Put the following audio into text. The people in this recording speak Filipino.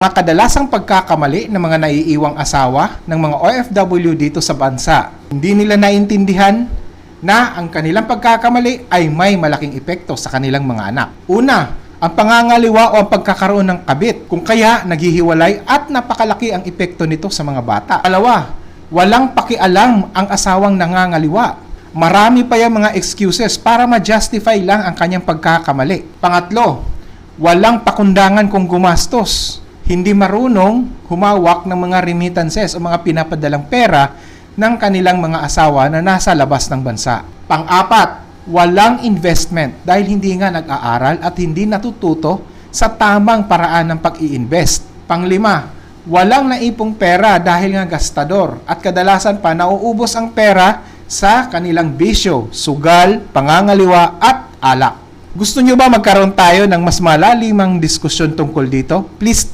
Mga kadalasang pagkakamali ng mga naiiwang asawa ng mga OFW dito sa bansa. Hindi nila naintindihan na ang kanilang pagkakamali ay may malaking epekto sa kanilang mga anak. Una, ang pangangaliwa o ang pagkakaroon ng kabit, kung kaya naghihiwalay at napakalaki ang epekto nito sa mga bata. Pangalawa, walang pakialam ang asawang nangangaliwa. Marami pa yung mga excuses para ma-justify lang ang kanyang pagkakamali. Pangatlo, walang pakundangan kung gumastos. Hindi marunong humawak ng mga remittances o mga pinapadalang pera ng kanilang mga asawa na nasa labas ng bansa. Pang-apat, walang investment dahil hindi nga nag-aaral at hindi natututo sa tamang paraan ng pag-i-invest. Pang-lima, walang naipong pera dahil nga gastador at kadalasan pa nauubos ang pera sa kanilang bisyo, sugal, pangangaliwa at alak. Gusto nyo ba magkaroon tayo ng mas malalimang diskusyon tungkol dito? Please